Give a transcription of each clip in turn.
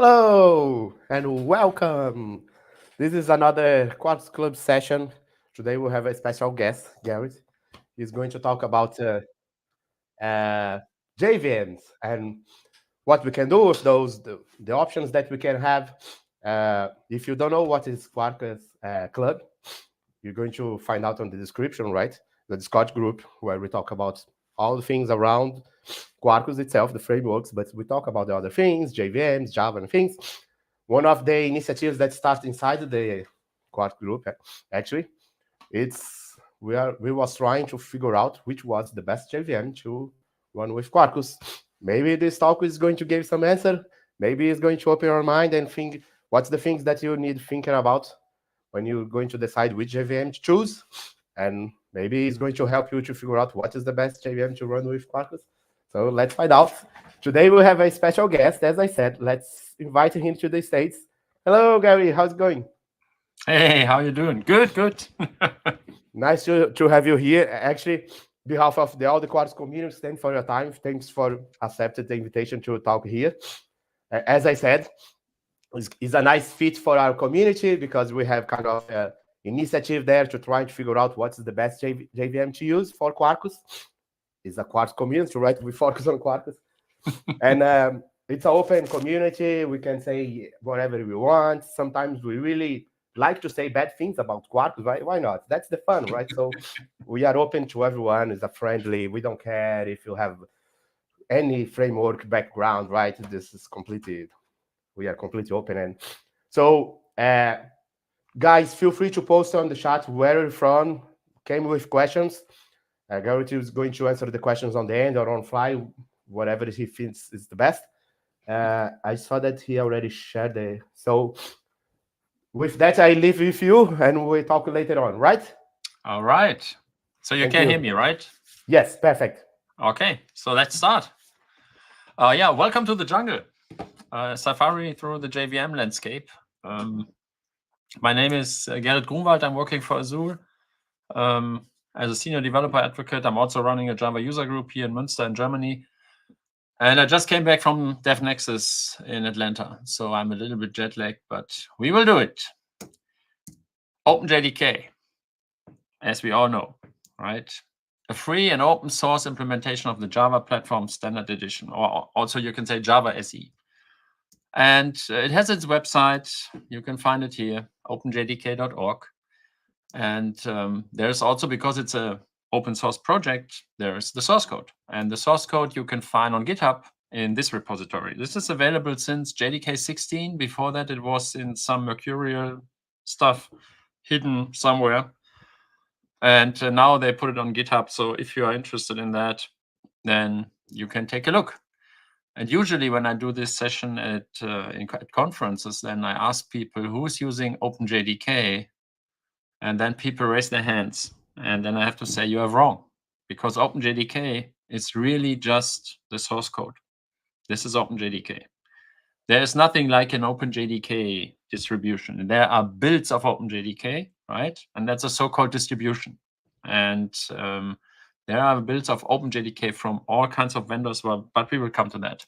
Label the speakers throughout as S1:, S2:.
S1: Hello and welcome. This is another Quartz Club session. Today we have a special guest, Garrett. He's going to talk about uh, JVMs and what we can do with those, the options that we can have. If you don't know what is Quarkus Club, you're going to find out on the description, right? The Discord group where we talk about all the things around Quarkus itself, the frameworks, but we talk about the other things, JVMs, Java, and things. One of the initiatives that starts inside the Quark group, actually, it's we was trying to figure out which was the best JVM to run with Quarkus. Maybe this talk is going to give some answer. Maybe it's going to open your mind and think what's the things that you need thinking about when you're going to decide which JVM to choose. And maybe it's going to help you to figure out what is the best JVM to run with Quarkus. So let's find out. Today we have a special guest, as I said. Let's invite him to the stage. Hello, Gary. How's it going?
S2: Hey, how you doing? Good.
S1: Nice to have you here. Actually, behalf of all the Quartz community, thanks for your time. Thanks for accepting the invitation to talk here. As I said, it's a nice fit for our community because we have kind of initiative there to try to figure out what's the best JVM to use for Quarkus. It's a Quartz community, right? We focus on Quarkus. And it's an open community. We can say whatever we want. Sometimes we really like to say bad things about Quarkus, right? Why not? That's the fun, right? So we are open to everyone. It's a friendly. We don't care if you have any framework background, right? This is completely, we are completely open. And so, guys, feel free to post on the chat where you're from, came with questions. Garrett is going to answer the questions on the end or on fly, whatever he thinks is the best. I saw that he already shared the. So with that, I leave with you, and we talk later on, right?
S2: All right. So you
S1: Thank
S2: can
S1: you.
S2: hear me, right?
S1: Yes, perfect.
S2: Okay, so let's start. Yeah, welcome to the jungle. Safari through the JVM landscape. My name is Gerrit Grunwald. I'm working for Azure as a senior developer advocate. I'm also running a Java user group here in Münster in Germany. And I just came back from DevNexus in Atlanta, so I'm a little bit jet lagged, but we will do it. OpenJDK, as we all know, right? A free and open source implementation of the Java Platform Standard Edition, or also you can say Java SE. And it has its website. You can find it here, openjdk.org. And there's also, because it's a open source project, there's the source code. And the source code you can find on GitHub in this repository. This is available since JDK 16. Before that, it was in some mercurial stuff hidden somewhere. And now they put it on GitHub. So if you are interested in that, then you can take a look. And usually when I do this session at conferences, then I ask people who's using OpenJDK, and then people raise their hands. And then I have to say you are wrong, because OpenJDK is really just the source code. This is OpenJDK. There is nothing like an OpenJDK distribution. There are builds of OpenJDK, right? And that's a so-called distribution. And there are builds of OpenJDK from all kinds of vendors, but we will come to that.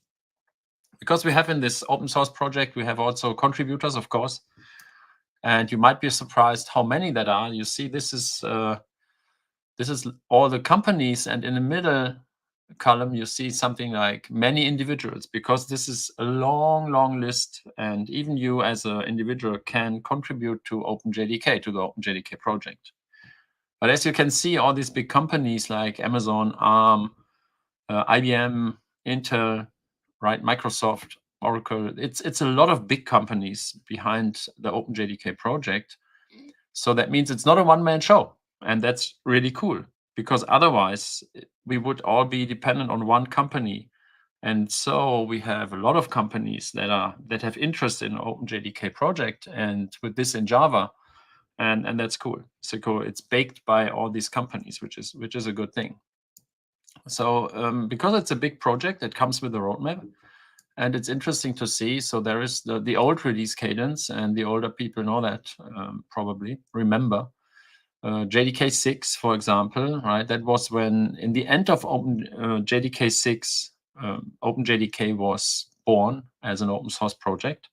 S2: Because we have in this open source project, we have also contributors, of course. And you might be surprised how many that are. You see, this is all the companies, and in the middle column you see something like many individuals, because this is a long list, and even you as an individual can contribute to OpenJDK, to the OpenJDK project. But as you can see, all these big companies like Amazon, ARM, IBM, Intel, right, Microsoft, Oracle, it's a lot of big companies behind the OpenJDK project. So that means it's not a one-man show. And that's really cool, because otherwise we would all be dependent on one company. And so we have a lot of companies that have interest in OpenJDK project, and with this in Java. And that's cool. So cool. It's baked by all these companies, which is a good thing. So because it's a big project, it comes with a roadmap. And it's interesting to see. So there is the old release cadence, and the older people know that, probably remember. JDK 6, for example, right? That was when, in the end of JDK 6, OpenJDK was born as an open source project.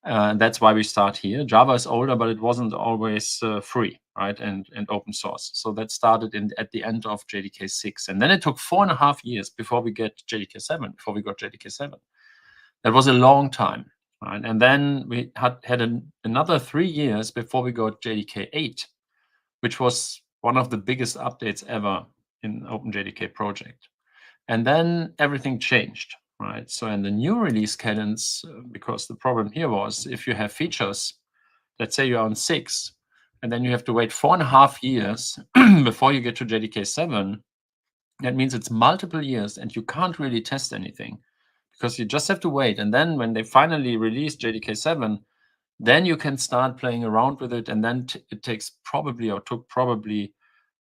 S2: That's why we start here. Java is older, but it wasn't always free, right? And open source. So that started at the end of JDK 6. And then it took 4.5 years before we got JDK 7. That was a long time, right? And then we had another 3 years before we got JDK 8, which was one of the biggest updates ever in OpenJDK project. And then everything changed, right? So in the new release cadence, because the problem here was if you have features, let's say you're on 6, and then you have to wait 4.5 years before you get to JDK 7, that means it's multiple years and you can't really test anything because you just have to wait. And then when they finally release JDK 7, then you can start playing around with it. And then it took probably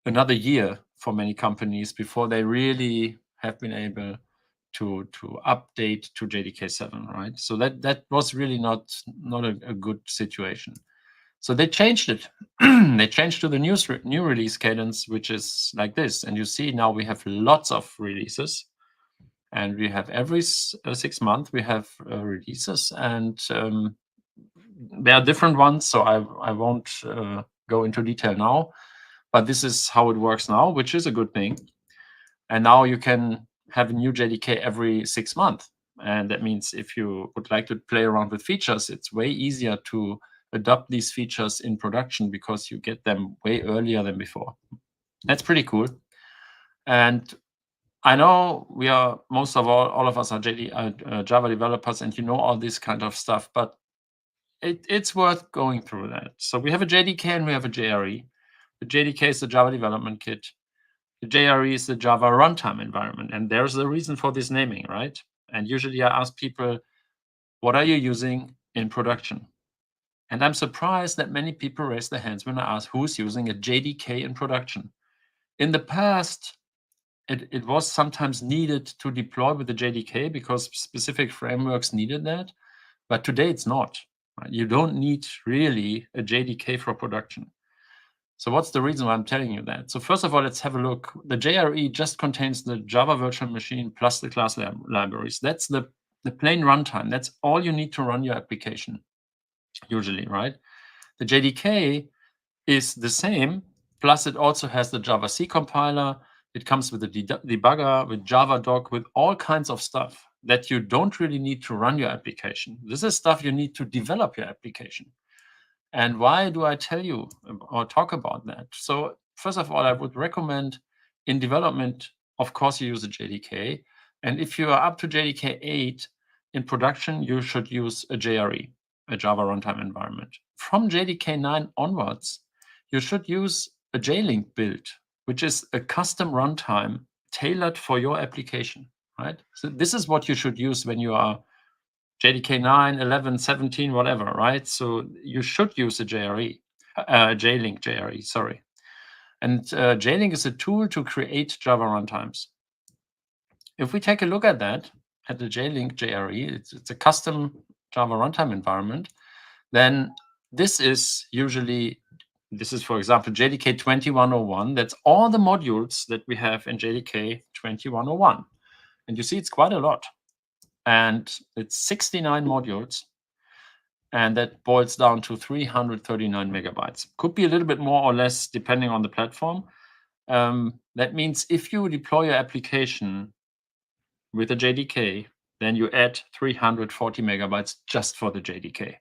S2: another year for many companies before they really have been able to update to JDK 7, right? So that was really not a good situation. So they changed it. They changed to the new release cadence, which is like this. And you see now we have lots of releases. And we have every 6 months we have releases, and there are different ones. So I won't go into detail now, but this is how it works now, which is a good thing. And now you can have a new JDK every 6 months, and that means if you would like to play around with features, it's way easier to adopt these features in production because you get them way earlier than before. That's pretty cool. And I know most of all of us are Java developers, and you know all this kind of stuff, but it's worth going through that. So we have a JDK and we have a JRE. The JDK is the Java Development Kit. The JRE is the Java Runtime Environment, and there's a reason for this naming, right? And usually I ask people, what are you using in production? And I'm surprised that many people raise their hands when I ask who's using a JDK in production. In the past, it was sometimes needed to deploy with the JDK because specific frameworks needed that. But today it's not. Right? You don't need really a JDK for production. So what's the reason why I'm telling you that? So first of all, let's have a look. The JRE just contains the Java virtual machine plus the class libraries. That's the plain runtime. That's all you need to run your application, usually, right? The JDK is the same, plus it also has the Java C compiler. It comes with a debugger, with Javadoc, with all kinds of stuff that you don't really need to run your application. This is stuff you need to develop your application. And why do I tell you or talk about that? So first of all, I would recommend in development, of course, you use a JDK. And if you are up to JDK 8 in production, you should use a JRE, a Java Runtime Environment. From JDK 9 onwards, you should use a JLink build, which is a custom runtime tailored for your application, right? So this is what you should use when you are JDK 9, 11, 17, whatever, right? So you should use a JRE, JLink JRE, sorry. And JLink is a tool to create Java runtimes. If we take a look at that, at the JLink JRE, it's a custom Java runtime environment, then this is, for example, JDK 2101. That's all the modules that we have in JDK 2101. And you see it's quite a lot. And it's 69 modules. And that boils down to 339 megabytes. Could be a little bit more or less depending on the platform. That means if you deploy your application with a JDK, then you add 340 megabytes just for the JDK.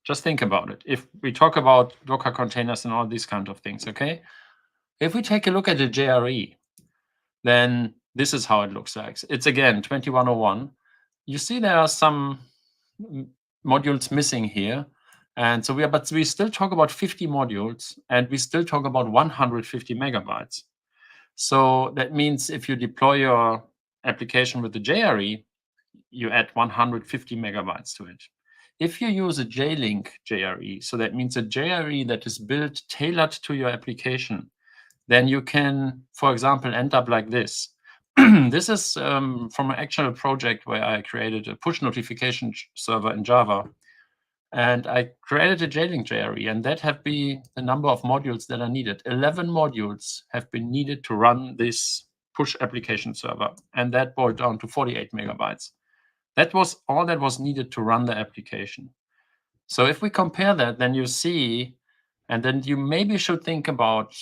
S2: Just think about it. If we talk about Docker containers and all these kind of things, okay? If we take a look at the JRE, then this is how it looks like. It's again 2101. You see there are some modules missing here. And so we still talk about 50 modules, and we still talk about 150 megabytes. So that means if you deploy your application with the JRE, you add 150 megabytes to it. If you use a JLink JRE, so that means a JRE that is built tailored to your application, then you can, for example, end up like this. This is from an actual project where I created a push notification server in Java. And I created a JLink JRE, and that have been the number of modules that are needed. 11 modules have been needed to run this push application server, and that boiled down to 48 megabytes. That was all that was needed to run the application. So if we compare that, then you see, and then you maybe should think about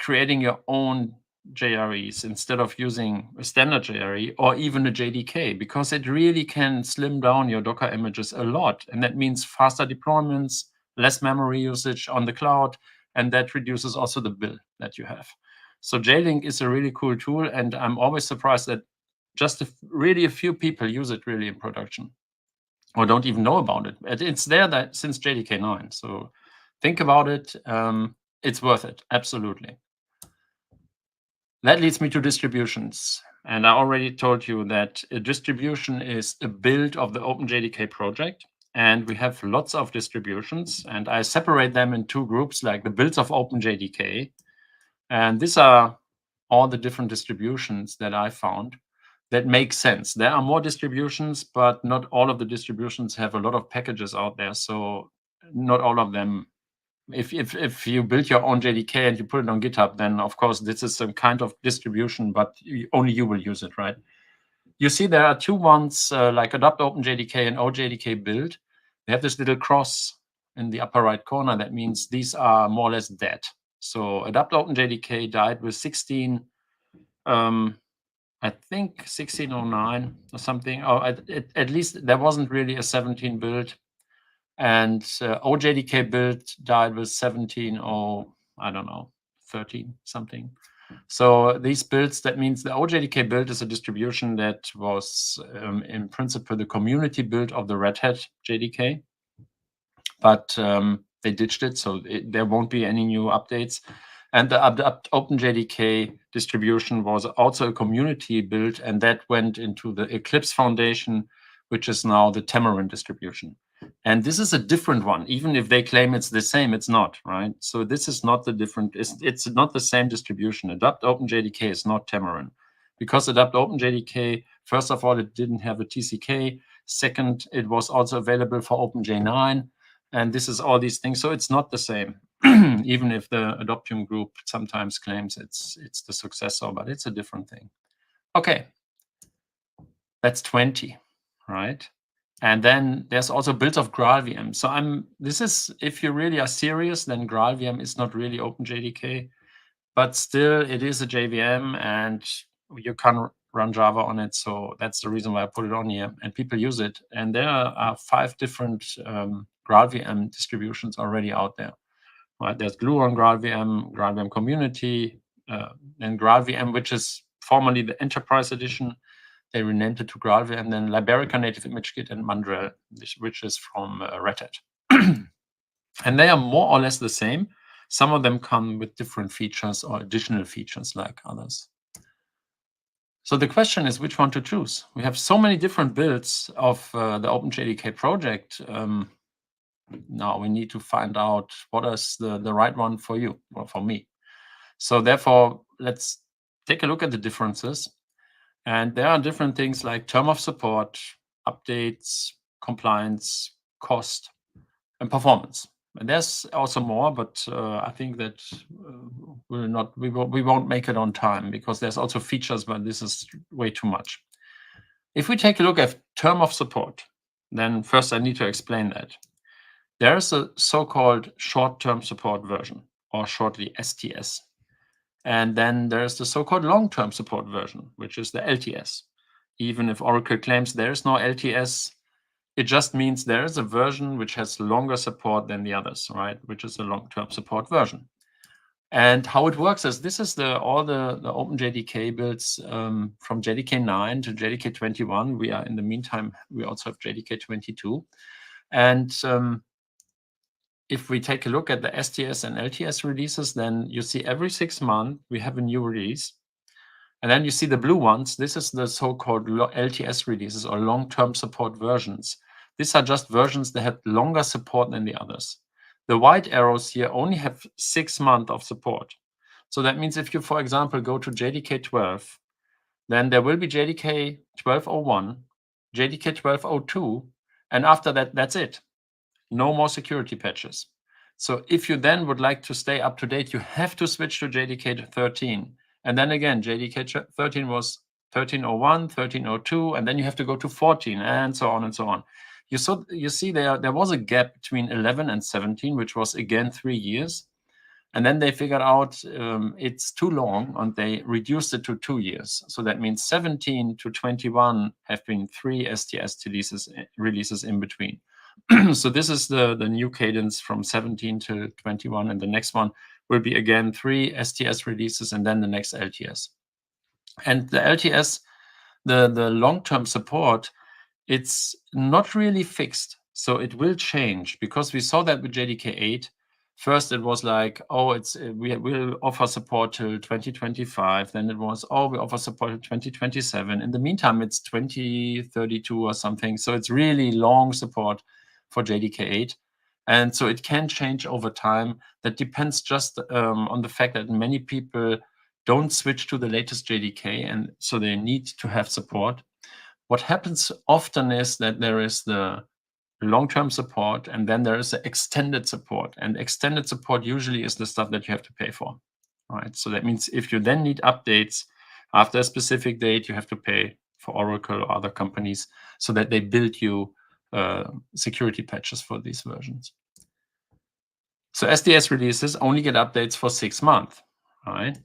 S2: creating your own JREs instead of using a standard JRE or even a JDK, because it really can slim down your Docker images a lot. And that means faster deployments, less memory usage on the cloud, and that reduces also the bill that you have. So JLink is a really cool tool, and I'm always surprised that just really a few people use it really in production or don't even know about it. It's there that since JDK 9. So think about it. It's worth it. Absolutely. That leads me to distributions. And I already told you that a distribution is a build of the OpenJDK project. And we have lots of distributions. And I separate them in two groups, like the builds of OpenJDK. And these are all the different distributions that I found that make sense. There are more distributions, but not all of the distributions have a lot of packages out there. So not all of them. If you build your own JDK and you put it on GitHub, then of course this is some kind of distribution, but only you will use it, right? You see there are two ones like Adopt OpenJDK and OJDK build. They have this little cross in the upper right corner. That means these are more or less dead. So Adopt OpenJDK died with 16, I think 1609 or something. Or at least there wasn't really a 17 build. And OJDK build died with 17 or I don't know, 13 something. So these builds, that means the OJDK build is a distribution that was in principle the community build of the Red Hat JDK, but they ditched it, so there won't be any new updates. And the OpenJDK distribution was also a community build, and that went into the Eclipse Foundation, which is now the Tamarin distribution. And this is a different one. Even if they claim it's the same, it's not, right? So this is not the different, it's not the same distribution. Adopt OpenJDK is not Tamarin. Because Adopt OpenJDK, first of all, it didn't have a TCK. Second, it was also available for OpenJ9. And this is all these things. So it's not the same. Even if the Adoptium group sometimes claims it's the successor, but it's a different thing. Okay, that's 20, right? And then there's also builds of GraalVM. So this is, if you really are serious, then GraalVM is not really OpenJDK, but still it is a JVM and you can run Java on it. So that's the reason why I put it on here, and people use it. And there are 5 different GraalVM distributions already out there. Right, there's Glue on GraalVM, GraalVM Community, and GraalVM, which is formerly the Enterprise Edition. They renamed it to GraalVM, then Liberica Native Image Kit and Mandrel, which is from Red Hat. And they are more or less the same. Some of them come with different features or additional features like others. So the question is which one to choose. We have so many different builds of the OpenJDK project. Now we need to find out what is the right one for you or for me. So therefore, let's take a look at the differences. And there are different things like term of support, updates, compliance, cost, and performance. And there's also more, but I think that we won't make it on time because there's also features, but this is way too much. If we take a look at term of support, then first I need to explain that. There is a so-called short-term support version, or shortly STS. And then there's the so-called long-term support version, which is the LTS. Even if Oracle claims there is no LTS, it just means there is a version which has longer support than the others, right? Which is a long-term support version. And how it works is this is all the OpenJDK builds from JDK 9 to JDK 21. We are in the meantime, we also have JDK 22. And if we take a look at the STS and LTS releases, then you see every 6 months we have a new release. And then you see the blue ones. This is the so-called LTS releases or long-term support versions. These are just versions that have longer support than the others. The white arrows here only have 6 months of support. So that means if you, for example, go to JDK 12, then there will be JDK 12.01, JDK 12.02, and after that, that's it. No more security patches. So if you then would like to stay up to date, you have to switch to JDK 13. And then again, JDK 13 was 1301, 1302, and then you have to go to 14, and so on and so on. You see there was a gap between 11 and 17, which was again 3 years. And then they figured out it's too long, and they reduced it to 2 years. So that means 17 to 21 have been 3 STS releases in between. So this is the new cadence from 17 to 21, and the next one will be again 3 STS releases and then the next LTS. And the LTS, the long-term support, it's not really fixed. So it will change, because we saw that with JDK 8. First, it was like, oh, we will offer support till 2025. Then it was, oh, we offer support till 2027. In the meantime, it's 2032 or something. So it's really long support for JDK 8. And so it can change over time. That depends just on the fact that many people don't switch to the latest JDK, and so they need to have support. What happens often is that there is the long-term support, and then there is the extended support. And extended support usually is the stuff that you have to pay for, right? So that means if you then need updates after a specific date, you have to pay for Oracle or other companies so that they build you security patches for these versions. So SDS releases only get updates for 6 months, right?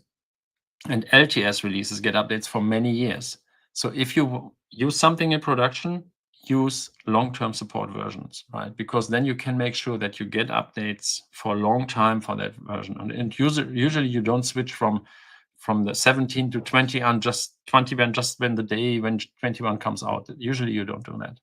S2: And LTS releases get updates for many years. So if you use something in production, use long-term support versions, right? Because then you can make sure that you get updates for a long time for that version. And usually you don't switch from the 17 to 20 on just 21 just when the day when 21 comes out. Usually you don't do that.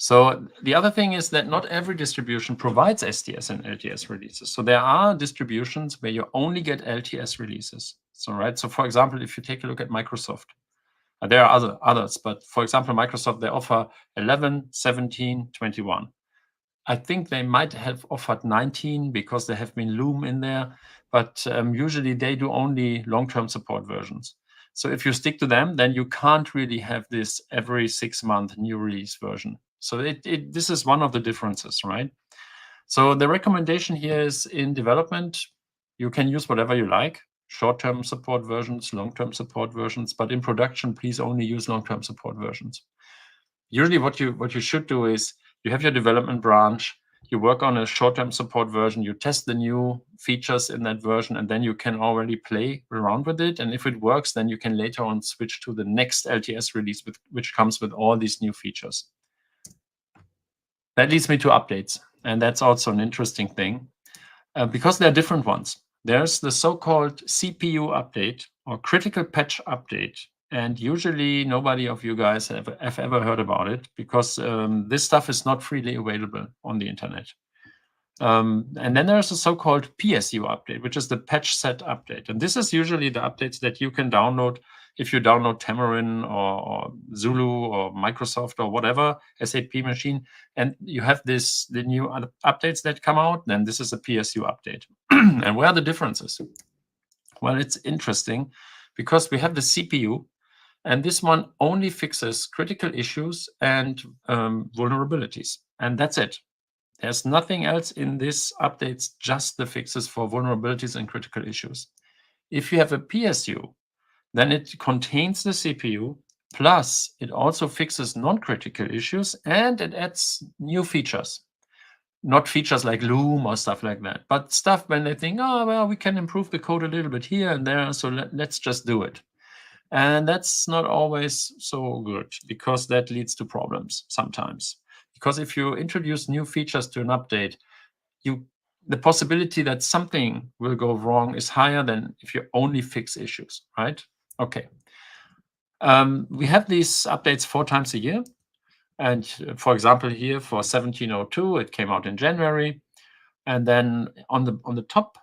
S2: So the other thing is that not every distribution provides STS and LTS releases. So there are distributions where you only get LTS releases. So, right. So for example, if you take a look at Microsoft, there are others, but for example, Microsoft, they offer 11, 17, 21. I think they might have offered 19 because there have been Loom in there, but usually they do only long-term support versions. So if you stick to them, then you can't really have this every 6-month new release version. So this is one of the differences, right? So the recommendation here is in development, you can use whatever you like, short-term support versions, long-term support versions, but in production, please only use long-term support versions. Usually what you should do is you have your development branch, you work on a short-term support version, you test the new features in that version, and then you can already play around with it. And if it works, then you can later on switch to the next LTS release, which comes with all these new features. That leads me to updates. And that's also an interesting thing because there are different ones. There's the so-called CPU update or critical patch update. And usually nobody of you guys have ever heard about it because this stuff is not freely available on the internet. And then there's a so-called PSU update, which is the patch set update. And this is usually the updates that you can download if you download Xamarin or Zulu or Microsoft or whatever SAP machine, and you have the new updates that come out, then this is a PSU update. And where are the differences? Well, it's interesting because we have the CPU, and this one only fixes critical issues and vulnerabilities, and that's it. There's nothing else in this updates, just the fixes for vulnerabilities and critical issues. If you have a PSU, then it contains the CPU, plus it also fixes non-critical issues, and it adds new features. Not features like Loom or stuff like that, but stuff when they think, oh, well, we can improve the code a little bit here and there, so let's just do it. And that's not always so good because that leads to problems sometimes. Because if you introduce new features to an update, the possibility that something will go wrong is higher than if you only fix issues, right? Okay. We have these updates 4 times a year. And for example, here for 1702, it came out in January. And then on the top,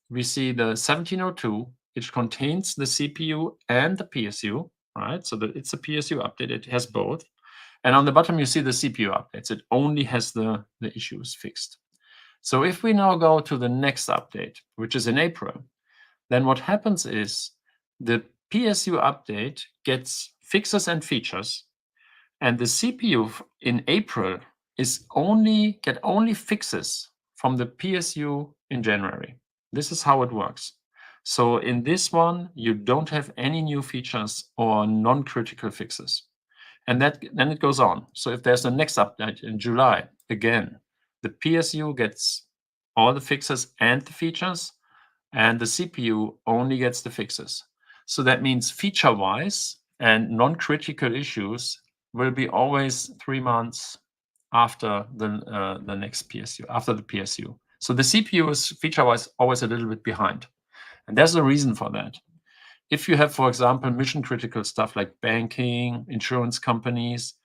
S2: we see the 1702, which contains the CPU and the PSU, right? So it's a PSU update. It has both. And on the bottom, you see the CPU updates. It only has the issues fixed. So if we now go to the next update, which is in April, then what happens is the PSU update gets fixes and features, and the CPU in April get only fixes from the PSU in January. This is how it works. So in this one, you don't have any new features or non-critical fixes. And then it goes on. So if there's the next update in July, again, the PSU gets all the fixes and the features, and the CPU only gets the fixes. So that means feature-wise and non-critical issues will be always 3 months after the next PSU, after the PSU. So the CPU is feature-wise always a little bit behind. And there's a reason for that. If you have, for example, mission-critical stuff like banking, insurance companies,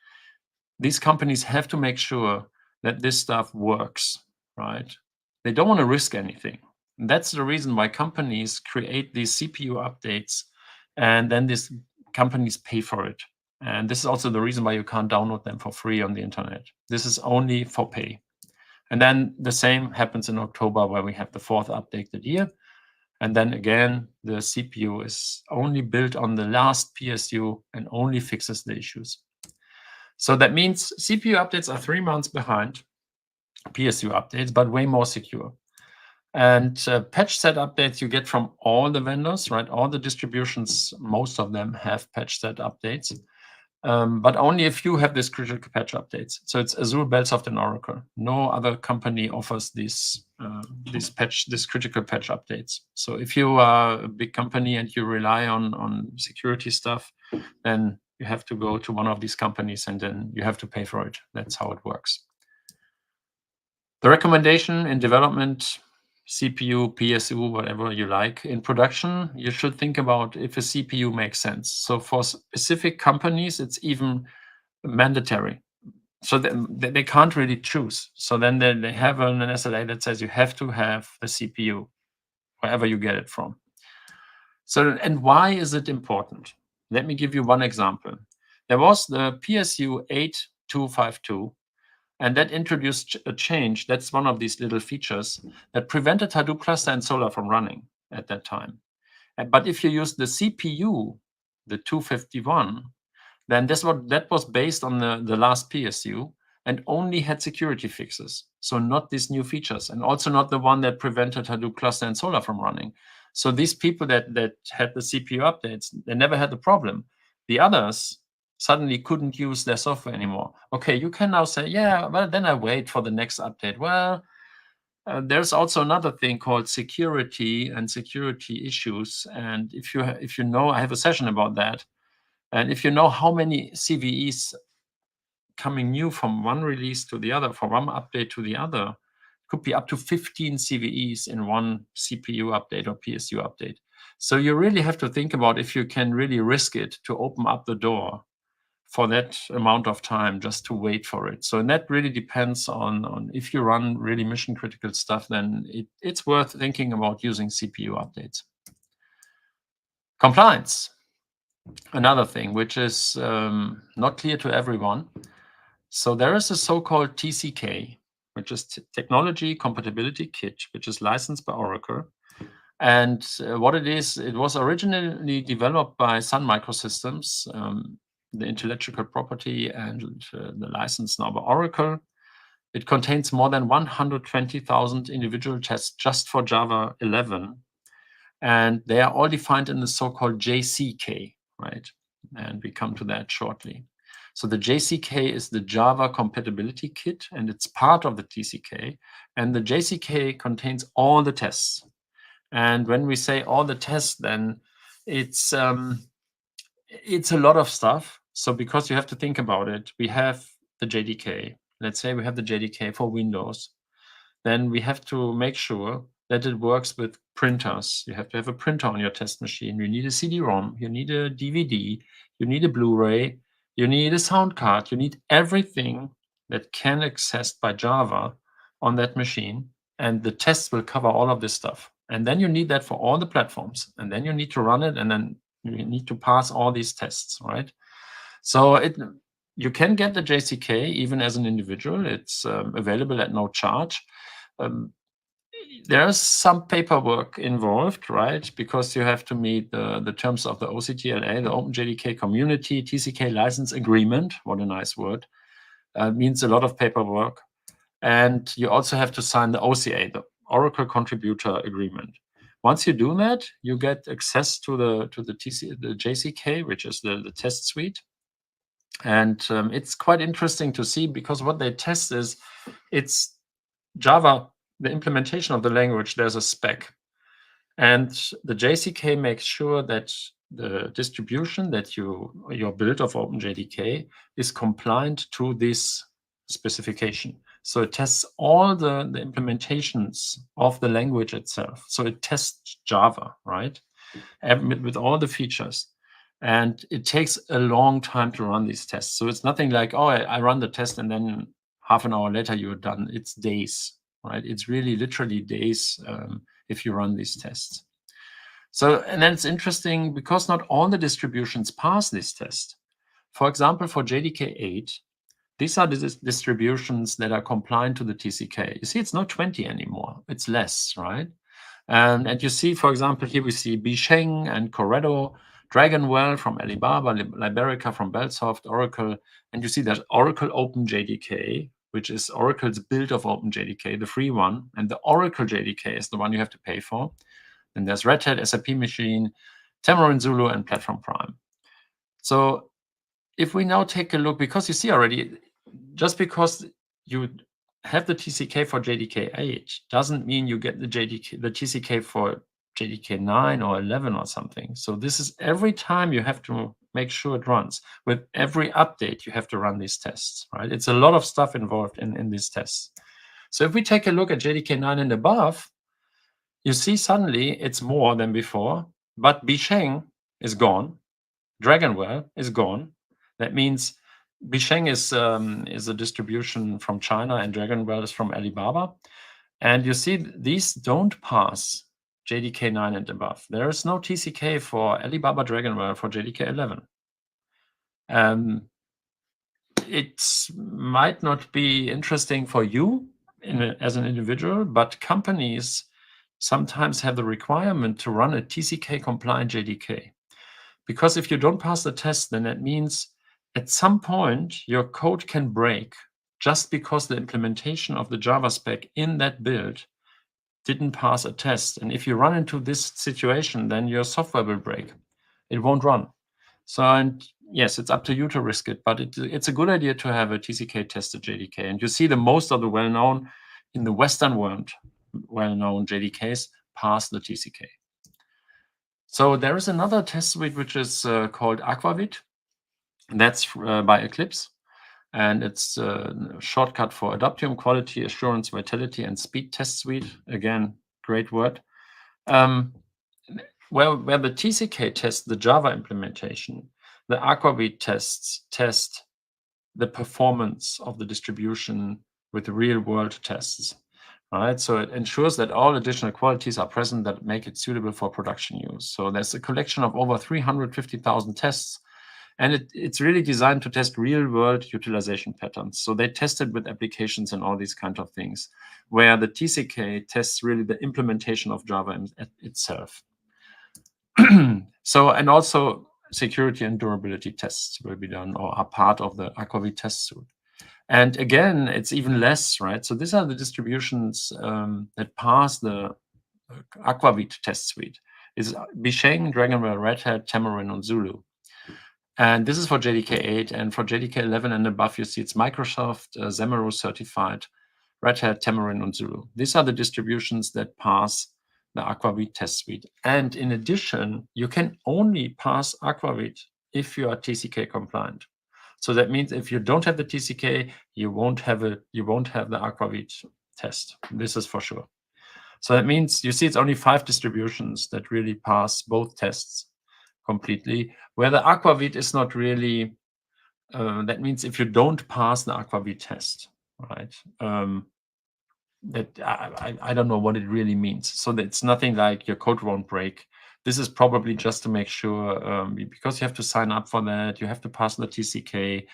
S2: these companies have to make sure that this stuff works, right? They don't want to risk anything. And that's the reason why companies create these CPU updates, and then these companies pay for it. And this is also the reason why you can't download them for free on the internet. This is only for pay. And then the same happens in October, where we have the 4th updated year. And then again, the CPU is only built on the last PSU and only fixes the issues. So that means CPU updates are 3 months behind PSU updates, but way more secure. And patch set updates you get from all the vendors, right? All the distributions, most of them have patch set updates. But only a few have this critical patch updates. So it's Azure, Bellsoft, and Oracle. No other company offers these critical patch updates. So if you are a big company and you rely on security stuff, then you have to go to one of these companies and then you have to pay for it. That's how it works. The recommendation in development, CPU, PSU, whatever you like. In production, you should think about if a CPU makes sense. So for specific companies, it's even mandatory. So they can't really choose. So then they have an SLA that says you have to have a CPU, wherever you get it from. So, and why is it important? Let me give you one example. There was the PSU 8252, and that introduced a change. That's one of these little features that prevented Hadoop cluster and Solr from running at that time. But if you use the CPU, the 251, then that was based on the last PSU and only had security fixes. So not these new features, and also not the one that prevented Hadoop cluster and Solr from running. So these people that had the CPU updates, they never had the problem. The others suddenly couldn't use their software anymore. Okay, you can now say, yeah, well, then I wait for the next update. Well, there's also another thing called security and security issues. And if you know, I have a session about that. And if you know how many CVEs coming new from one release to the other, from one update to the other, it could be up to 15 CVEs in one CPU update or PSU update. So you really have to think about if you can really risk it to open up the door for that amount of time just to wait for it. So that really depends on if you run really mission critical stuff, then it's worth thinking about using CPU updates. Compliance. Another thing which is not clear to everyone. So there is a so-called TCK, which is Technology Compatibility Kit, which is licensed by Oracle. And what it is, it was originally developed by Sun Microsystems, the intellectual property and the license now by Oracle. It contains more than 120,000 individual tests just for Java 11. And they are all defined in the so-called JCK, right? And we come to that shortly. So the JCK is the Java Compatibility Kit, and it's part of the TCK. And the JCK contains all the tests. And when we say all the tests, then it's a lot of stuff. So because you have to think about it, we have the JDK. Let's say we have the JDK for Windows. Then we have to make sure that it works with printers. You have to have a printer on your test machine. You need a CD-ROM. You need a DVD. You need a Blu-ray. You need a sound card. You need everything that can accessed by Java on that machine. And the tests will cover all of this stuff. And then you need that for all the platforms. And then you need to run it. And then you need to pass all these tests, right? So you can get the JCK even as an individual. It's available at no charge. There's some paperwork involved, right? Because you have to meet the terms of the OCTLA, the OpenJDK Community TCK License Agreement. What a nice word. Means a lot of paperwork. And you also have to sign the OCA, the Oracle Contributor Agreement. Once you do that, you get access to the JCK, which is the test suite. And it's quite interesting to see, because what they test is, it's Java, the implementation of the language. There's a spec, and the JCK makes sure that the distribution that your build of OpenJDK is compliant to this specification. So it tests all the implementations of the language itself. So it tests Java, right? With all the features. And it takes a long time to run these tests. So it's nothing like, oh, I run the test and then half an hour later you're done. It's days, right? It's really literally days if you run these tests. So, and then it's interesting because not all the distributions pass this test. For example, for JDK 8, these are the distributions that are compliant to the TCK. You see, it's not 20 anymore. It's less, right? And you see, for example, here we see Bisheng and Corrado, Dragonwell from Alibaba, Liberica from Bellsoft, Oracle. And you see there's Oracle OpenJDK, which is Oracle's build of OpenJDK, the free one. And the Oracle JDK is the one you have to pay for. Then there's Red Hat, SAP Machine, Tamarind Zulu, and Platform Prime. So if we now take a look, because you see already, just because you have the TCK for JDK 8 doesn't mean you get the TCK for JDK 9 or 11 or something. So this is every time you have to make sure it runs. With every update, you have to run these tests, right? It's a lot of stuff involved in these tests. So if we take a look at JDK 9 and above, you see suddenly it's more than before, but Bisheng is gone. Dragonwell is gone. That means Bisheng is a distribution from China and Dragonwell is from Alibaba. And you see these don't pass JDK 9 and above. There is no TCK for Alibaba Dragonwell for JDK 11. It might not be interesting for you as an individual, but companies sometimes have the requirement to run a TCK compliant JDK. Because if you don't pass the test, then that means at some point your code can break just because the implementation of the Java spec in that build didn't pass a test. And if you run into this situation, then your software will break. It won't run. So, and yes, it's up to you to risk it, but it's a good idea to have a TCK tested JDK. And you see the most of the well-known, in the Western world, well-known JDKs pass the TCK. So there is another test suite which is called Aquavit. That's by Eclipse. And it's a shortcut for Adaptium Quality Assurance, Vitality, and Speed Test Suite. Again, great word. Where the TCK tests the Java implementation, the Aquavit tests test the performance of the distribution with real-world tests. Right, so it ensures that all additional qualities are present that make it suitable for production use. So there's a collection of over 350,000 tests, and it's really designed to test real-world utilization patterns. So they tested with applications and all these kind of things, where the TCK tests really the implementation of Java itself. So, and also security and durability tests will be done or are part of the Aquavit test suite. And again, it's even less, right? So these are the distributions that pass the Aquavit test suite. Is Bisheng, Dragonwell, Red Hat, Tamarind, and Zulu. And this is for JDK 8. And for JDK 11 and above, you see it's Microsoft, Xamarin certified, Red Hat, Tamarind, and Zulu. These are the distributions that pass the Aquavit test suite. And in addition, you can only pass Aquavit if you are TCK compliant. So that means if you don't have the TCK, you won't have the Aquavit test. This is for sure. So that means you see it's only 5 distributions that really pass both tests completely, where the Aquavit is not really, that means if you don't pass the Aquavit test, right? That I don't know what it really means. So it's nothing like your code won't break. This is probably just to make sure, because you have to sign up for that, you have to pass the TCK.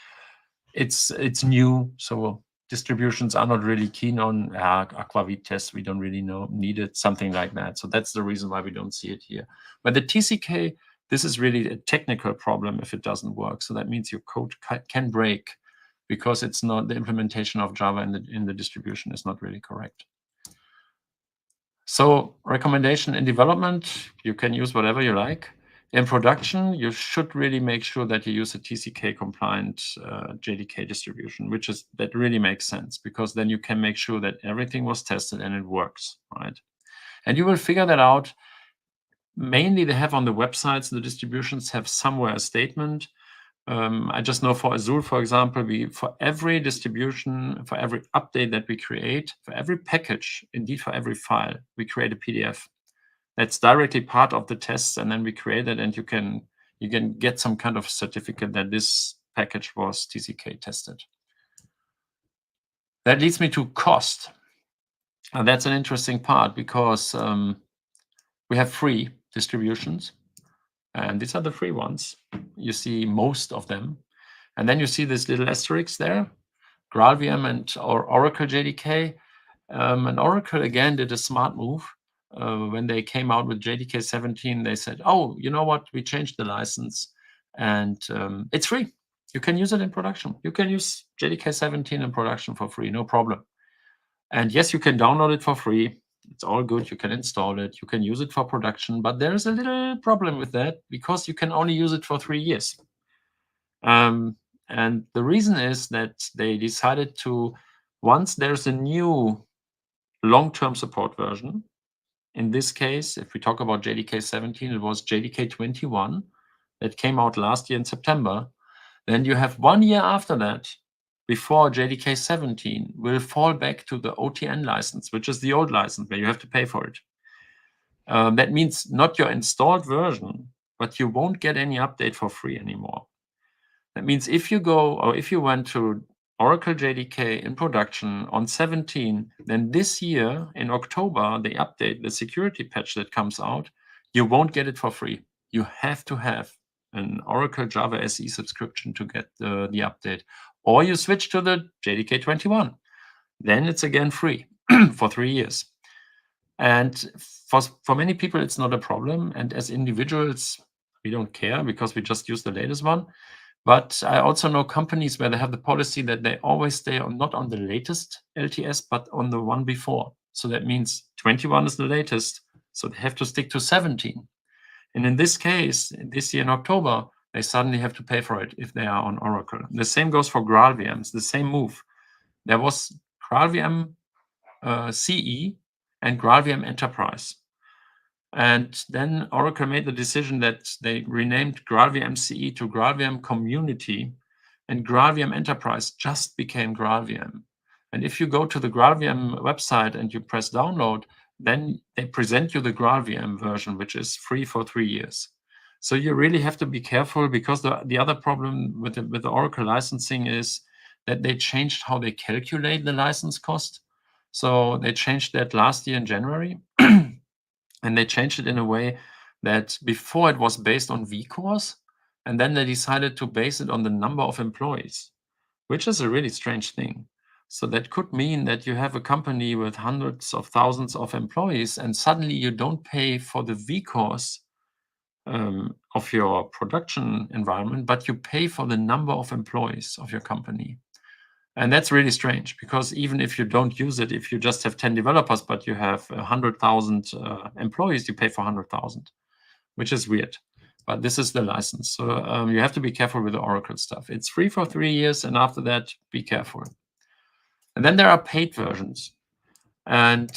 S2: It's new, so distributions are not really keen on Aquavit tests. We don't really need it, something like that. So that's the reason why we don't see it here. But the TCK, this is really a technical problem if it doesn't work. So that means your code can break because it's not the implementation of Java in the distribution is not really correct. So recommendation in development, you can use whatever you like. In production, you should really make sure that you use a TCK compliant JDK distribution, that really makes sense, because then you can make sure that everything was tested and it works, right? And you will figure that out. Mainly they have on the websites, the distributions have somewhere a statement. I just know for Azure, for example, for every distribution, for every update that we create, for every package, indeed for every file, we create a PDF. That's directly part of the tests, and then we create it, and you can get some kind of certificate that this package was TCK tested. That leads me to cost. And that's an interesting part, because we have free distributions, and these are the free ones. You see most of them. And then you see this little asterisk there, GraalVM or Oracle JDK. And Oracle, again, did a smart move. When they came out with JDK 17, they said, oh, you know what? We changed the license, and it's free. You can use it in production. You can use JDK 17 in production for free, no problem. And yes, you can download it for free. It's all good. You can install it. You can use it for production. But there's a little problem with that, because you can only use it for 3 years. And the reason is that they decided to, once there's a new long-term support version, in this case, if we talk about JDK 17, it was JDK 21 that came out last year in September. Then you have 1 year after that, before JDK 17 will fall back to the OTN license, which is the old license where you have to pay for it. That means not your installed version, but you won't get any update for free anymore. That means if you went to Oracle JDK in production on 17, then this year in October, they update the security patch that comes out. You won't get it for free. You have to have an Oracle Java SE subscription to get the update. Or you switch to the JDK 21. Then it's again free for 3 years. And for many people, it's not a problem. And as individuals, we don't care, because we just use the latest one. But I also know companies where they have the policy that they always stay not on the latest LTS, but on the one before. So that means 21 is the latest, so they have to stick to 17. And in this case, this year in October, they suddenly have to pay for it if they are on Oracle. The same goes for GraalVM. It's the same move. There was GraalVM CE and GraalVM Enterprise. And then Oracle made the decision that they renamed GraalVM CE to GraalVM Community, and GraalVM Enterprise just became GraalVM. And if you go to the GraalVM website and you press download, then they present you the GraalVM version, which is free for 3 years. So you really have to be careful, because the other problem with the Oracle licensing is that they changed how they calculate the license cost. So they changed that last year in January. And they changed it in a way that before it was based on vCores, and then they decided to base it on the number of employees, which is a really strange thing. So that could mean that you have a company with hundreds of thousands of employees, and suddenly you don't pay for the vCores of your production environment, but you pay for the number of employees of your company. And that's really strange, because even if you don't use it, if you just have 10 developers, but you have 100,000 employees, you pay for 100,000, which is weird. But this is the license. So you have to be careful with the Oracle stuff. It's free for 3 years, and after that, be careful. And then there are paid versions. And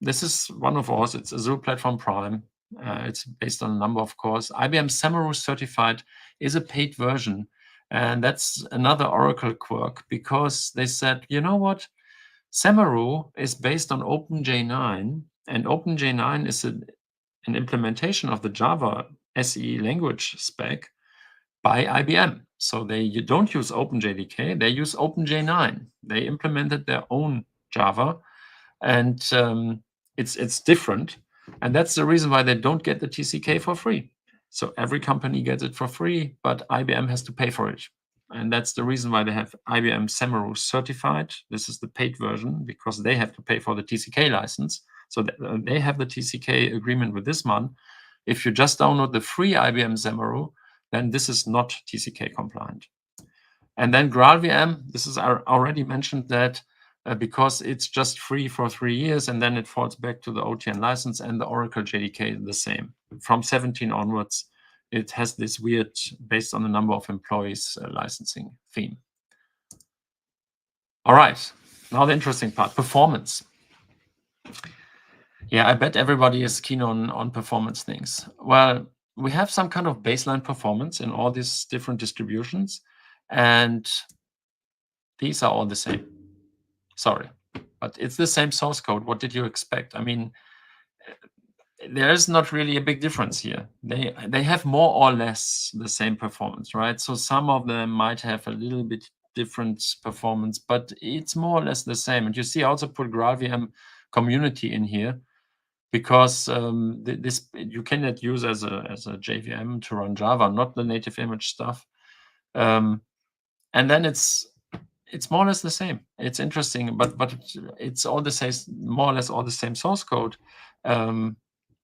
S2: this is one of ours. It's Azure Platform Prime. It's based on a number of cores. IBM Samaru Certified is a paid version. And that's another Oracle quirk, because they said, you know what? Samaru is based on OpenJ9, and OpenJ9 is an implementation of the Java SE language spec by IBM. So you don't use OpenJDK, they use OpenJ9. They implemented their own Java, and it's different. And that's the reason why they don't get the TCK for free. So every company gets it for free, but IBM has to pay for it. And that's the reason why they have IBM Samaru Certified. This is the paid version, because they have to pay for the TCK license. So they have the TCK agreement with this one. If you just download the free IBM Samaru, then this is not TCK compliant. And then GraalVM, I already mentioned that because it's just free for 3 years, and then it falls back to the OTN license, and the Oracle JDK the same. From 17 onwards, it has this weird, based on the number of employees, licensing theme. All right, now the interesting part, performance. Yeah, I bet everybody is keen on performance things. Well, we have some kind of baseline performance in all these different distributions, and these are all the same. Sorry, but it's the same source code. What did you expect? I mean, there's not really a big difference here. They have more or less the same performance, right? So some of them might have a little bit different performance, but it's more or less the same. And you see, I also put GraalVM community in here because this you cannot use as a JVM to run Java, not the native image stuff. And then it's more or less the same. It's interesting, but it's all the same, more or less all the same source code.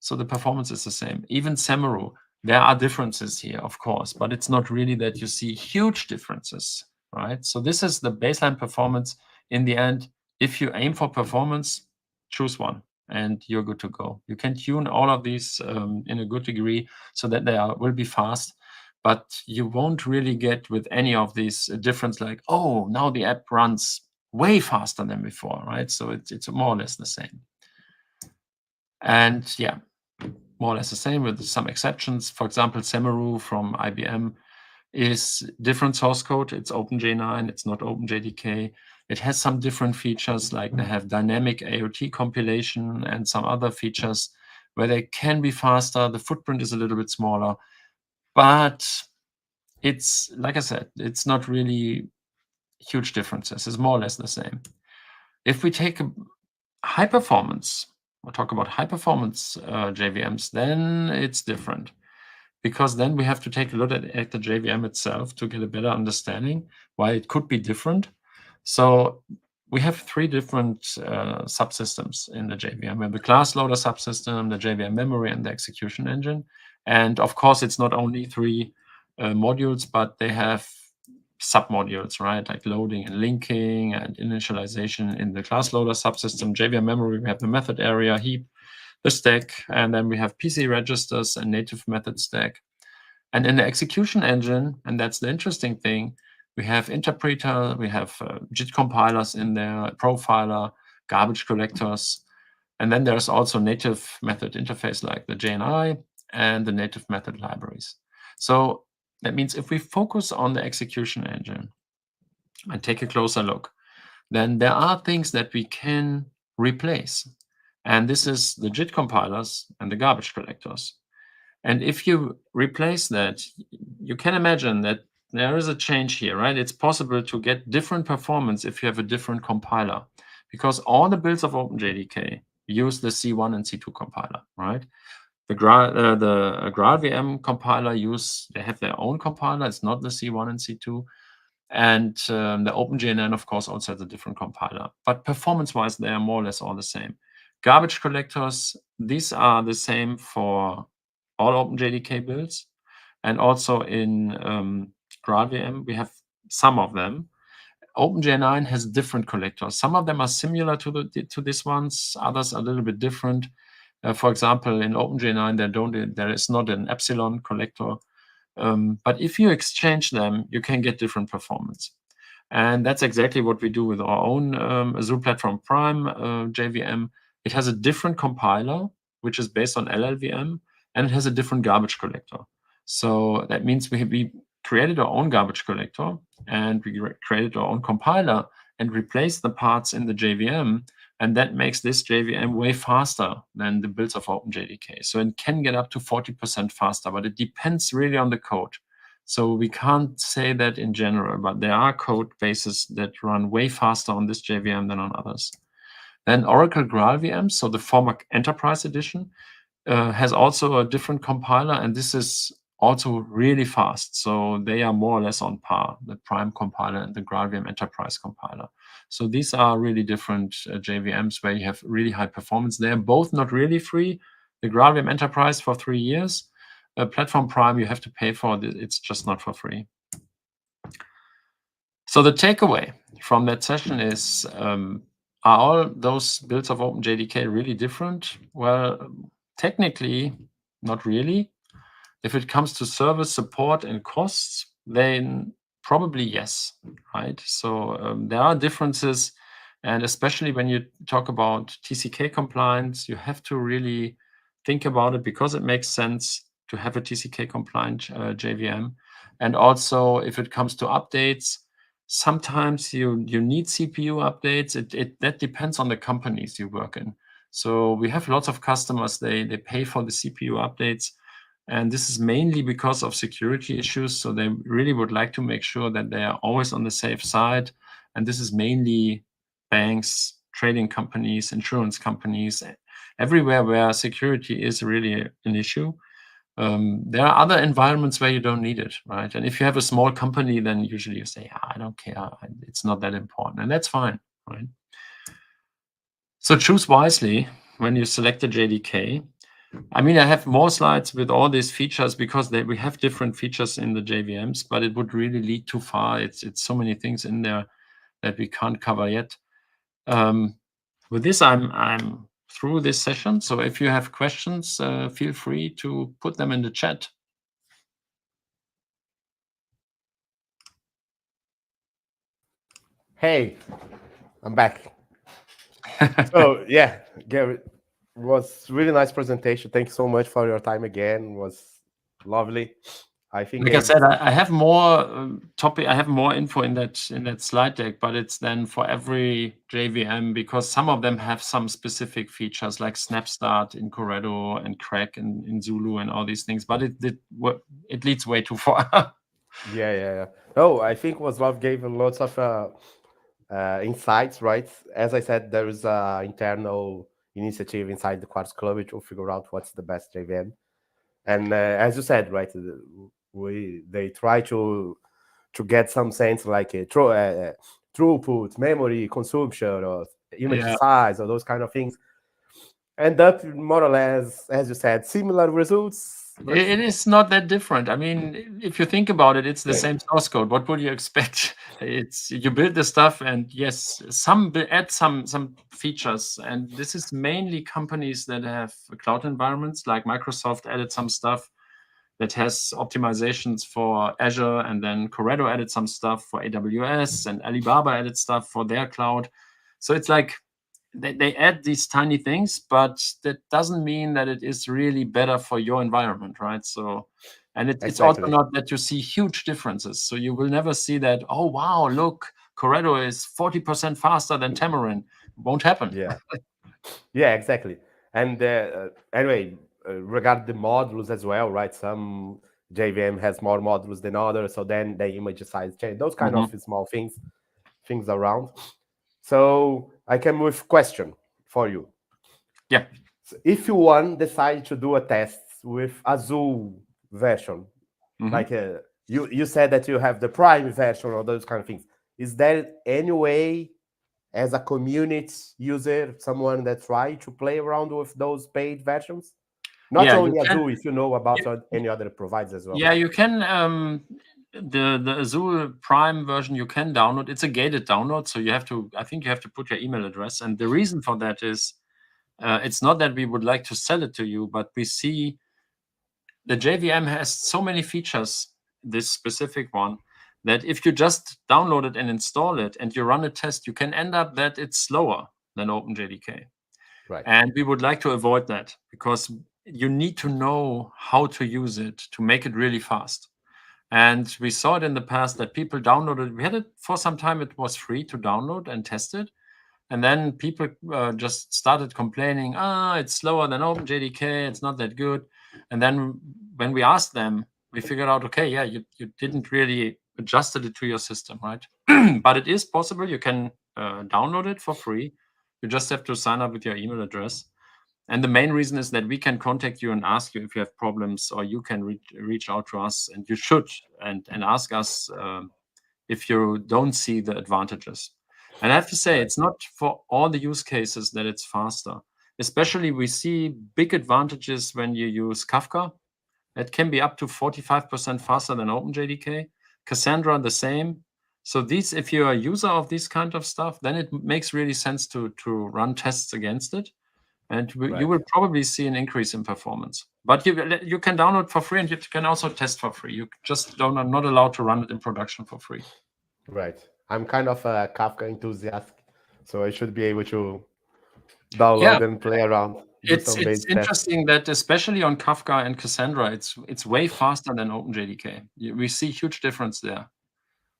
S2: So the performance is the same. Even Semaru, there are differences here, of course, but it's not really that you see huge differences, right? So this is the baseline performance. In the end, if you aim for performance, choose one and you're good to go. You can tune all of these in a good degree so that they will be fast, but you won't really get with any of these a difference like, oh, now the app runs way faster than before, right? So it's more or less the same. And yeah, more or less the same with some exceptions. For example, Semaru from IBM is different source code. It's OpenJ9, it's not OpenJDK. It has some different features, like they have dynamic AOT compilation and some other features where they can be faster. The footprint is a little bit smaller, but it's, like I said, it's not really huge differences. It's more or less the same. If we take a high performance, we'll talk about high performance JVMs, then it's different. Because then we have to take a look at the JVM itself to get a better understanding why it could be different. So we have 3 different subsystems in the JVM. We have the class loader subsystem, the JVM memory, and the execution engine. And of course, it's not only 3 modules, but they have submodules, right? Like loading and linking and initialization in the class loader subsystem. JVM memory, we have the method area, heap, the stack, and then we have PC registers and native method stack. And in the execution engine, and that's the interesting thing, we have interpreter, we have JIT compilers in there, profiler, garbage collectors, and then there's also native method interface like the JNI and the native method libraries. So that means if we focus on the execution engine and take a closer look, then there are things that we can replace. And this is the JIT compilers and the garbage collectors. And if you replace that, you can imagine that there is a change here, right? It's possible to get different performance if you have a different compiler, because all the builds of OpenJDK use the C1 and C2 compiler, right? The GraalVM compiler they have their own compiler. It's not the C1 and C2. And the OpenJNN, of course, also has a different compiler. But performance-wise, they are more or less all the same. Garbage collectors, these are the same for all OpenJDK builds. And also in GraalVM, we have some of them. OpenJ9 has different collectors. Some of them are similar to these ones. Others are a little bit different. For example, in OpenJ9, there is not an epsilon collector. But if you exchange them, you can get different performance. And that's exactly what we do with our own Azure Platform Prime JVM. It has a different compiler, which is based on LLVM, and it has a different garbage collector. So that means we created our own garbage collector, and we created our own compiler and replaced the parts in the JVM. And that makes this JVM way faster than the builds of OpenJDK. So it can get up to 40% faster, but it depends really on the code. So we can't say that in general, but there are code bases that run way faster on this JVM than on others. Then Oracle GraalVM, so the former Enterprise Edition, has also a different compiler, and this is also really fast. So they are more or less on par, the Prime compiler and the GraalVM Enterprise compiler. So these are really different JVMs where you have really high performance. They are both not really free. The GraalVM Enterprise for 3 years. Platform Prime you have to pay for. It's just not for free. So the takeaway from that session is, are all those builds of OpenJDK really different? Well, technically, not really. If it comes to service support and costs, then probably yes, right? So there are differences, and especially when you talk about TCK compliance, you have to really think about it because it makes sense to have a TCK compliant JVM. And also, if it comes to updates, sometimes you need CPU updates. That depends on the companies you work in. So we have lots of customers, they pay for the CPU updates, and this is mainly because of security issues. So they really would like to make sure that they are always on the safe side. And this is mainly banks, trading companies, insurance companies, everywhere where security is really an issue. There are other environments where you don't need it, right? And if you have a small company, then usually you say, I don't care, it's not that important, and that's fine, right? So choose wisely when you select a JDK. I mean, I have more slides with all these features because we have different features in the JVMs, but it would really lead too far. It's so many things in there that we can't cover yet. With this, I'm through this session. So if you have questions, feel free to put them in the chat.
S1: Hey, I'm back. So yeah, Gary, was really nice presentation. Thank you so much for your time again. It was lovely. I think
S2: Like I said, I have more topic. I have more info in that slide deck, but it's then for every JVM because some of them have some specific features like snap start in Corrado and crack in Zulu and all these things. But it leads way too far.
S1: yeah. No, I think was love gave lots of insights, right? As I said, there is a internal initiative inside the Quartz Club to figure out what's the best JVM. And as you said, right, they try to get some sense like throughput, memory consumption, or image
S2: Yeah.
S1: size, or those kind of things. End up more or less, as you said, similar results. But
S2: It is not that different. I mean, if you think about it, it's the same source code. What would you expect? It's you build the stuff, and yes, add some features. And this is mainly companies that have cloud environments, like Microsoft added some stuff that has optimizations for Azure, and then Corrado added some stuff for AWS, and Alibaba added stuff for their cloud. So it's like they add these tiny things, but that doesn't mean that it is really better for your environment, right? So, and it's also
S1: exactly,
S2: not that you see huge differences. So you will never see that, oh, wow, look, Corrado is 40% faster than Tamarin. Won't happen.
S1: yeah, exactly. And anyway, regard the modules as well, right? Some JVM has more modules than others, so then the image size change. Those kind of small things around. So I came with question for you.
S2: Yeah.
S1: So if you want decide to do a test with Azul version, like you said that you have the Prime version or those kind of things, is there any way as a community user, someone that try to play around with those paid versions? Not
S2: Yeah, you
S1: only
S2: can.
S1: Azul, if you know about
S2: You,
S1: any other providers as well.
S2: yeah, you can. The Azul Prime version you can download. It's a gated download, so you have to. I think you have to put your email address, and the reason for that is it's not that we would like to sell it to you, but we see the JVM has so many features, this specific one, that if you just download it and install it and you run a test, you can end up that it's slower than OpenJDK.
S1: Right.
S2: And we would like to avoid that because you need to know how to use it to make it really fast. And we saw it in the past that people downloaded, we had it for some time, it was free to download and test it. And then people just started complaining, it's slower than OpenJDK, it's not that good. And then when we asked them, we figured out, okay, yeah, you didn't really adjusted it to your system, right? But it is possible. You can download it for free. You just have to sign up with your email address. And the main reason is that we can contact you and ask you if you have problems, or you can reach out to us, and you should, and ask us if you don't see the advantages. And I have to say,
S1: Right.
S2: it's not for all the use cases that it's faster. Especially, we see big advantages when you use Kafka. It can be up to 45% faster than OpenJDK. Cassandra, the same. So these, if you're a user of this kind of stuff, then it makes really sense to run tests against it, and you
S1: Right.
S2: will probably see an increase in performance. But you can download for free, and you can also test for free. You just are not allowed to run it in production for free.
S1: Right. I'm kind of a Kafka enthusiast, so I should be able to download
S2: Yeah,
S1: and play around, do
S2: it's
S1: some basic tests.
S2: interesting that especially on Kafka and Cassandra, it's way faster than OpenJDK. We see huge difference there.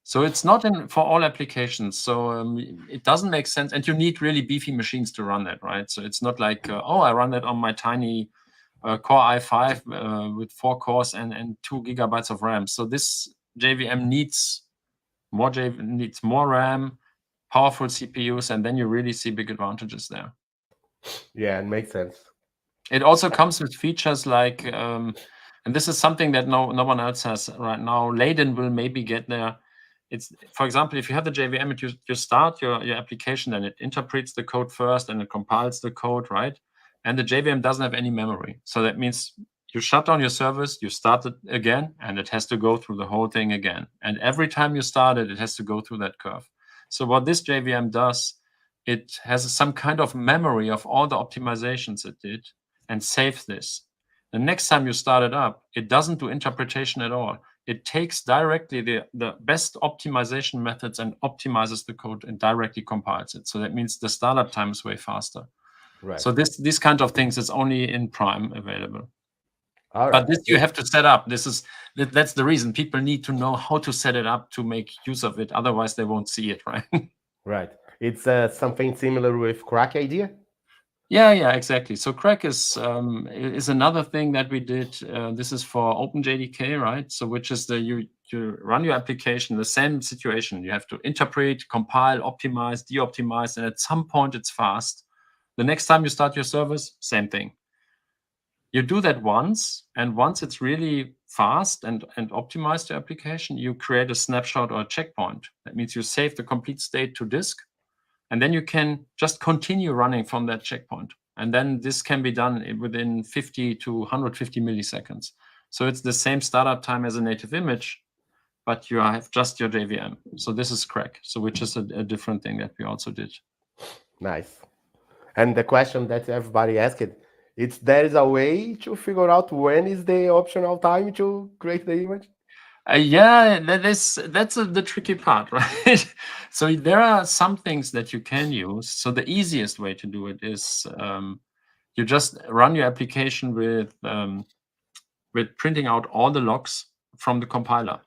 S2: So it's not in for all applications. So it doesn't make sense, and you need really beefy machines to run that, right? So it's not like oh, I run that on my tiny Core i5 with 4 cores and 2 gigabytes of RAM. So this JVM needs more RAM, powerful CPUs, and then you really see big advantages there.
S1: Yeah, it makes sense.
S2: It also comes with features like, and this is something that no one else has right now. Layden will maybe get there. It's, for example, if you have the JVM and you start your application, then it interprets the code first and it compiles the code, right? And the JVM doesn't have any memory. So that means you shut down your service, you start it again, and it has to go through the whole thing again. And every time you start it, it has to go through that curve. So what this JVM does, it has some kind of memory of all the optimizations it did and saves this. The next time you start it up, it doesn't do interpretation at all. It takes directly the best optimization methods and optimizes the code and directly compiles it. So that means the startup time is way faster.
S1: Right.
S2: So this kind of things is only in Prime available.
S1: All
S2: But
S1: right.
S2: this you have to set up. That's the reason people need to know how to set it up to make use of it. Otherwise, they won't see it, right?
S1: Right. It's something similar with Crack idea.
S2: Yeah, exactly. So Crack is another thing that we did. This is for OpenJDK, right? So which is you run your application, the same situation. You have to interpret, compile, optimize, de-optimize, and at some point it's fast. The next time you start your service, same thing. You do that once, and once it's really fast and optimized your application, you create a snapshot or a checkpoint. That means you save the complete state to disk, and then you can just continue running from that checkpoint. And then this can be done within 50 to 150 milliseconds. So it's the same startup time as a native image, but you have just your JVM. So this is Crack, so which is a different thing that we also did.
S1: Nice. And the question that everybody asked, it's there is a way to figure out when is the optional time to create the image?
S2: Yeah, that's the tricky part, right? So there are some things that you can use. So the easiest way to do it is you just run your application with printing out all the logs from the compiler.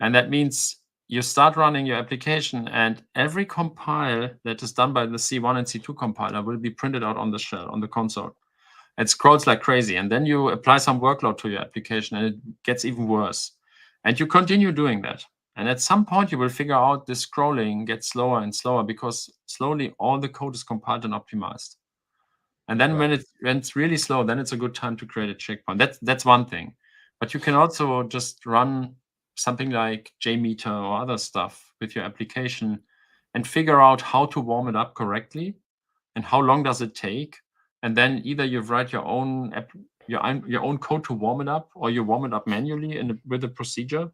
S2: And that means you start running your application, and every compile that is done by the C1 and C2 compiler will be printed out on the shell, on the console. It scrolls like crazy. And then you apply some workload to your application, and it gets even worse. And you continue doing that. And at some point, you will figure out this scrolling gets slower and slower because slowly all the code is compiled and optimized. And then
S1: Right.
S2: when it's really slow, then it's a good time to create a checkpoint. That's one thing. But you can also just run something like JMeter or other stuff with your application and figure out how to warm it up correctly and how long does it take. And then either you write your own code to warm it up, or you warm it up manually with a procedure.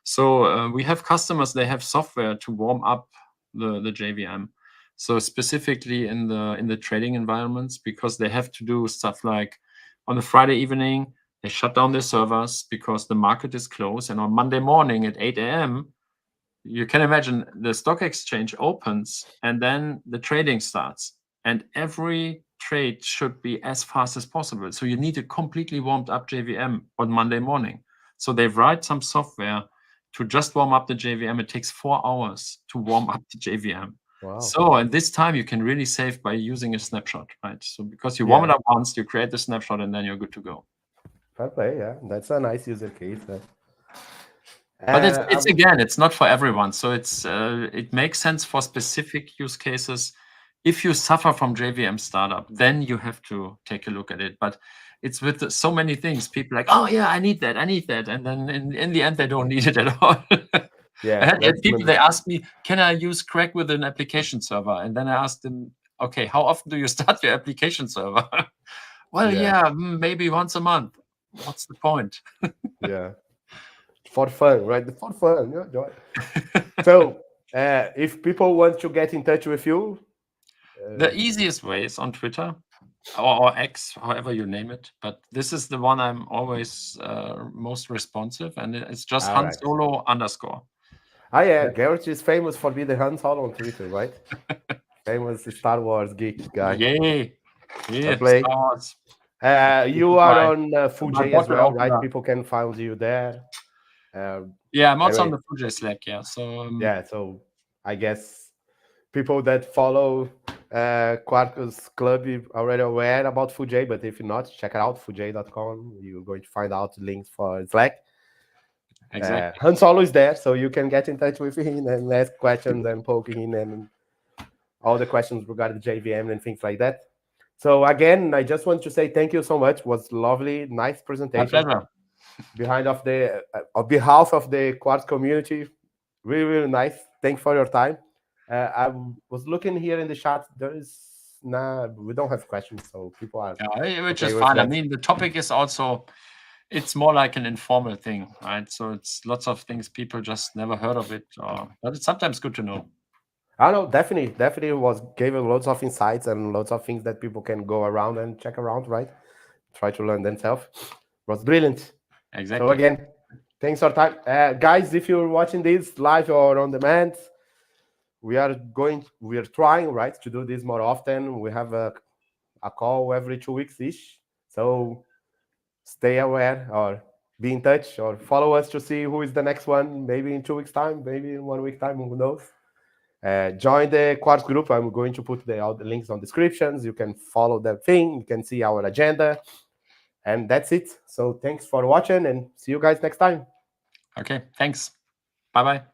S2: So we have customers, they have software to warm up the JVM. So specifically in the trading environments, because they have to do stuff like on a Friday evening, they shut down their servers because the market is closed. And on Monday morning at 8 a.m., you can imagine the stock exchange opens and then the trading starts. And every trade should be as fast as possible. So you need a completely warmed up JVM on Monday morning. So they write some software to just warm up the JVM. It takes 4 hours to warm up the JVM.
S1: Wow.
S2: So at this time, you can really save by using a snapshot, right? So because you warm it up once, you create the snapshot, and then you're good to go.
S1: Fair play, yeah. That's a nice user case.
S2: But it's again, it's not for everyone. So it makes sense for specific use cases. If you suffer from JVM startup, then you have to take a look at it. But it's with so many things. People are like, oh yeah, I need that, and then in the end, they don't need it at all.
S1: Yeah,
S2: I had people, they asked me, can I use Crack with an application server? And then I asked them, okay, how often do you start your application server? Well,
S1: Yeah.
S2: maybe once a month. What's the point?
S1: Yeah. for fun, right? For fun, yeah, joy. So, if people want to get in touch with you,
S2: The easiest way is on Twitter or X, however you name it. But this is the one I'm always most responsive, and it's just
S1: all
S2: Han
S1: right.
S2: Solo underscore.
S1: Ah, yeah, Garrett is famous for being the Han Solo on Twitter, right? Famous Star Wars geek guy.
S2: Yay!
S1: I
S2: Yeah,
S1: play.
S2: Star Wars. This
S1: You
S2: is
S1: are
S2: my
S1: on
S2: my
S1: Fuji as
S2: bottle
S1: well, right?
S2: opener.
S1: People can find you there. Uh,
S2: Yeah, I'm also on
S1: anyway,
S2: the Fuji Slack. Yeah, so
S1: yeah. So I guess people that follow Quarkus Club are already aware about Fuji, but if not, check out fuji.com. You're going to find out links for Slack.
S2: exactly.
S1: Han Solo is there, so you can get in touch with him and ask questions and poke him and all the questions regarding JVM and things like that. So again, I just want to say thank you so much. It was lovely, nice
S2: My
S1: presentation.
S2: pleasure.
S1: Behind of the on behalf of the Quartz community, really really nice. Thanks for your time. I was looking here in the chat. There is nah, we don't have questions, so people are
S2: Yeah, which
S1: okay
S2: is
S1: with
S2: fine. I
S1: that.
S2: mean, the topic is also, it's more like an informal thing, right? So it's lots of things people just never heard of it, but it's sometimes good to know.
S1: I know, definitely was gave lots of insights and lots of things that people can go around and check around, right? Try to learn themselves. Was brilliant. So
S2: Exactly.
S1: again, thanks for time, guys. If you're watching this live or on demand, we are trying, right, to do this more often. We have a call every 2 weeks ish. So stay aware or be in touch or follow us to see who is the next one. Maybe in 2 weeks time, maybe in 1 week time. Who knows? Join the Quartz group. I'm going to put all the links on descriptions. You can follow the thing. You can see our agenda. And that's it. So thanks for watching and see you guys next time.
S2: Okay, thanks. Bye bye.